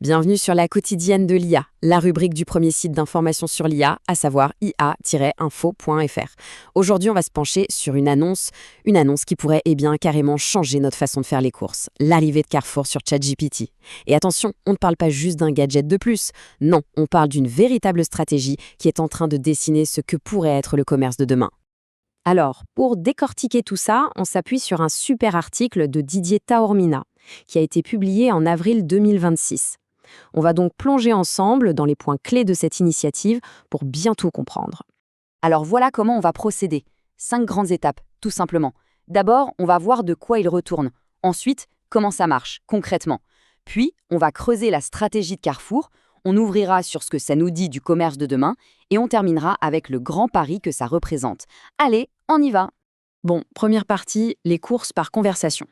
Bienvenue sur la quotidienne de l'IA, la rubrique du premier site d'information sur l'IA, à savoir ia-info.fr. Aujourd'hui, on va se pencher sur une annonce qui pourrait carrément changer notre façon de faire les courses, l'arrivée de Carrefour sur ChatGPT. Et attention, on ne parle pas juste d'un gadget de plus, non, on parle d'une véritable stratégie qui est en train de dessiner ce que pourrait être le commerce de demain. Alors, pour décortiquer tout ça, on s'appuie sur un super article de Didier Taormina, qui a été publié en avril 2026. On va donc plonger ensemble dans les points clés de cette initiative pour bien tout comprendre. Alors voilà comment on va procéder. 5 grandes étapes, tout simplement. D'abord, on va voir de quoi il retourne. Ensuite, comment ça marche, concrètement. Puis, on va creuser la stratégie de Carrefour, on ouvrira sur ce que ça nous dit du commerce de demain, et on terminera avec le grand pari que ça représente. Allez, on y va! Bon, première partie, les courses par conversation.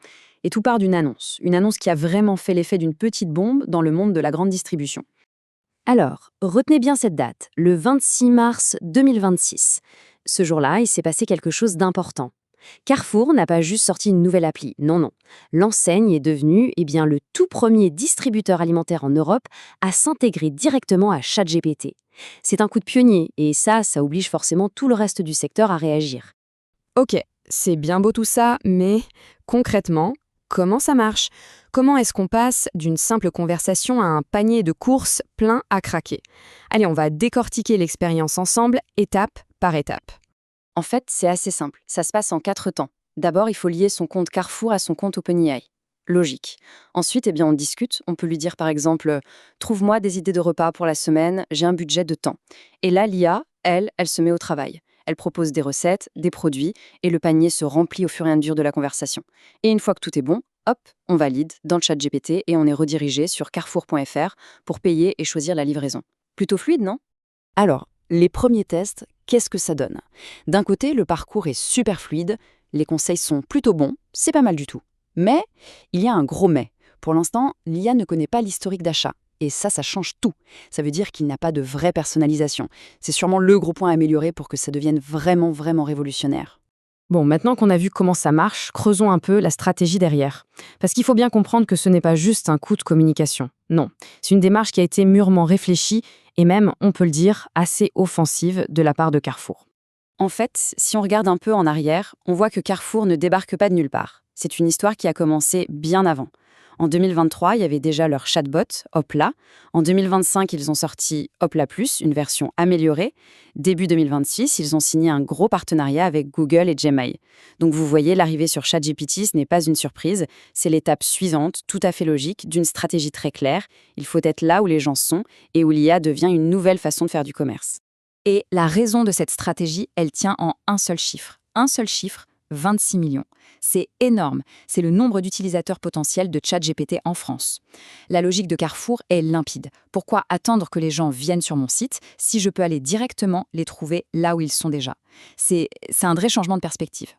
Et tout part d'une annonce qui a vraiment fait l'effet d'une petite bombe dans le monde de la grande distribution. Alors, retenez bien cette date, le 26 mars 2026. Ce jour-là, il s'est passé quelque chose d'important. Carrefour n'a pas juste sorti une nouvelle appli, non. L'enseigne est devenue le tout premier distributeur alimentaire en Europe à s'intégrer directement à ChatGPT. C'est un coup de pionnier et ça oblige forcément tout le reste du secteur à réagir. Ok, c'est bien beau tout ça, mais concrètement, comment ça marche? Comment est-ce qu'on passe d'une simple conversation à un panier de courses plein à craquer? Allez, on va décortiquer l'expérience ensemble, étape par étape. En fait, c'est assez simple. Ça se passe en 4 temps. D'abord, il faut lier son compte Carrefour à son compte OpenAI. Logique. Ensuite, on discute. On peut lui dire par exemple « Trouve-moi des idées de repas pour la semaine, j'ai un budget de temps ». Et là, l'IA, elle se met au travail. Elle propose des recettes, des produits, et le panier se remplit au fur et à mesure de la conversation. Et une fois que tout est bon, hop, on valide dans le chat GPT et on est redirigé sur carrefour.fr pour payer et choisir la livraison. Plutôt fluide, non? Alors, les premiers tests, qu'est-ce que ça donne? D'un côté, le parcours est super fluide, les conseils sont plutôt bons, c'est pas mal du tout. Mais, il y a un gros mais. Pour l'instant, l'IA ne connaît pas l'historique d'achat. Et ça change tout. Ça veut dire qu'il n'a pas de vraie personnalisation. C'est sûrement le gros point à améliorer pour que ça devienne vraiment révolutionnaire. Bon, maintenant qu'on a vu comment ça marche, creusons un peu la stratégie derrière. Parce qu'il faut bien comprendre que ce n'est pas juste un coup de communication. Non, c'est une démarche qui a été mûrement réfléchie et même, on peut le dire, assez offensive de la part de Carrefour. En fait, si on regarde un peu en arrière, on voit que Carrefour ne débarque pas de nulle part. C'est une histoire qui a commencé bien avant. En 2023, il y avait déjà leur chatbot, Hopla. En 2025, ils ont sorti Hopla Plus, une version améliorée. Début 2026, ils ont signé un gros partenariat avec Google et Gemini. Donc vous voyez, l'arrivée sur ChatGPT, ce n'est pas une surprise. C'est l'étape suivante, tout à fait logique, d'une stratégie très claire. Il faut être là où les gens sont et où l'IA devient une nouvelle façon de faire du commerce. Et la raison de cette stratégie, elle tient en un seul chiffre. 26 millions. C'est énorme. C'est le nombre d'utilisateurs potentiels de ChatGPT en France. La logique de Carrefour est limpide. Pourquoi attendre que les gens viennent sur mon site si je peux aller directement les trouver là où ils sont déjà? C'est un vrai changement de perspective.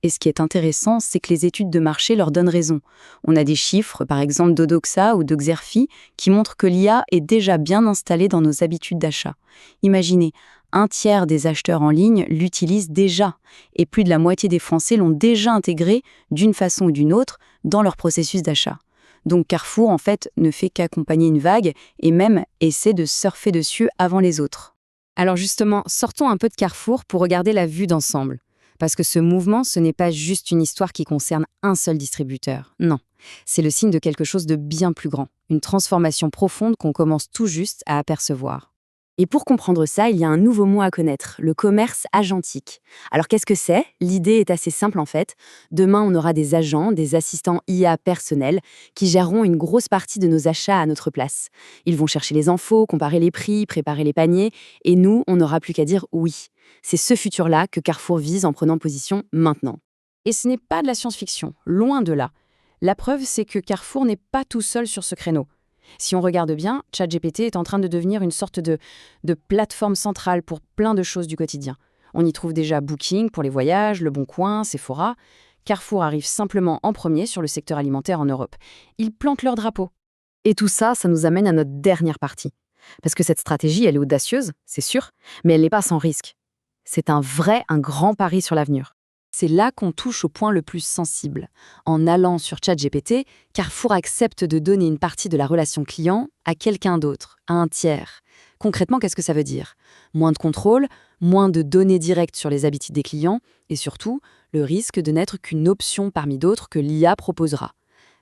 Et ce qui est intéressant, c'est que les études de marché leur donnent raison. On a des chiffres, par exemple d'Odoxa ou de Xerfi, qui montrent que l'IA est déjà bien installée dans nos habitudes d'achat. Imaginez, 1/3 des acheteurs en ligne l'utilisent déjà, et plus de la moitié des Français l'ont déjà intégré d'une façon ou d'une autre dans leur processus d'achat. Donc Carrefour, en fait, ne fait qu'accompagner une vague et même essaie de surfer dessus avant les autres. Alors justement, sortons un peu de Carrefour pour regarder la vue d'ensemble. Parce que ce mouvement, ce n'est pas juste une histoire qui concerne un seul distributeur. Non, c'est le signe de quelque chose de bien plus grand, une transformation profonde qu'on commence tout juste à apercevoir. Et pour comprendre ça, il y a un nouveau mot à connaître, le commerce agentique. Alors qu'est-ce que c'est? L'idée est assez simple en fait. Demain, on aura des agents, des assistants IA personnels qui géreront une grosse partie de nos achats à notre place. Ils vont chercher les infos, comparer les prix, préparer les paniers, et nous, on n'aura plus qu'à dire oui. C'est ce futur-là que Carrefour vise en prenant position maintenant. Et ce n'est pas de la science-fiction, loin de là. La preuve, c'est que Carrefour n'est pas tout seul sur ce créneau. Si on regarde bien, ChatGPT est en train de devenir une sorte de plateforme centrale pour plein de choses du quotidien. On y trouve déjà Booking pour les voyages, Le Bon Coin, Sephora. Carrefour arrive simplement en premier sur le secteur alimentaire en Europe. Ils plantent leur drapeau. Et tout ça, ça nous amène à notre dernière partie. Parce que cette stratégie, elle est audacieuse, c'est sûr, mais elle n'est pas sans risque. C'est un grand pari sur l'avenir. C'est là qu'on touche au point le plus sensible. En allant sur ChatGPT, Carrefour accepte de donner une partie de la relation client à quelqu'un d'autre, à un tiers. Concrètement, qu'est-ce que ça veut dire? Moins de contrôle, moins de données directes sur les habitudes des clients et surtout, le risque de n'être qu'une option parmi d'autres que l'IA proposera.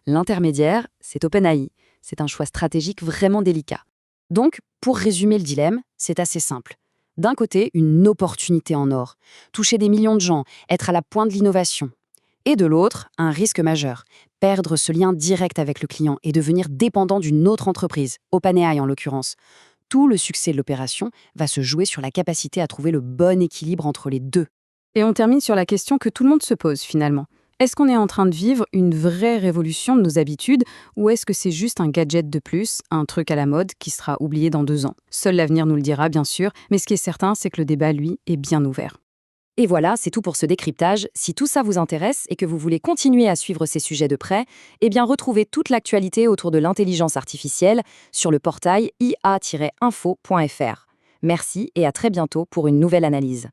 L'intermédiaire, c'est OpenAI. C'est un choix stratégique vraiment délicat. Donc, pour résumer le dilemme, c'est assez simple. D'un côté, une opportunité en or, toucher des millions de gens, être à la pointe de l'innovation. Et de l'autre, un risque majeur, perdre ce lien direct avec le client et devenir dépendant d'une autre entreprise, OpenAI en l'occurrence. Tout le succès de l'opération va se jouer sur la capacité à trouver le bon équilibre entre les deux. Et on termine sur la question que tout le monde se pose finalement. Est-ce qu'on est en train de vivre une vraie révolution de nos habitudes ou est-ce que c'est juste un gadget de plus, un truc à la mode qui sera oublié dans 2 ans? Seul l'avenir nous le dira bien sûr, mais ce qui est certain, c'est que le débat, lui, est bien ouvert. Et voilà, c'est tout pour ce décryptage. Si tout ça vous intéresse et que vous voulez continuer à suivre ces sujets de près, eh bien retrouvez toute l'actualité autour de l'intelligence artificielle sur le portail ia-info.fr. Merci et à très bientôt pour une nouvelle analyse.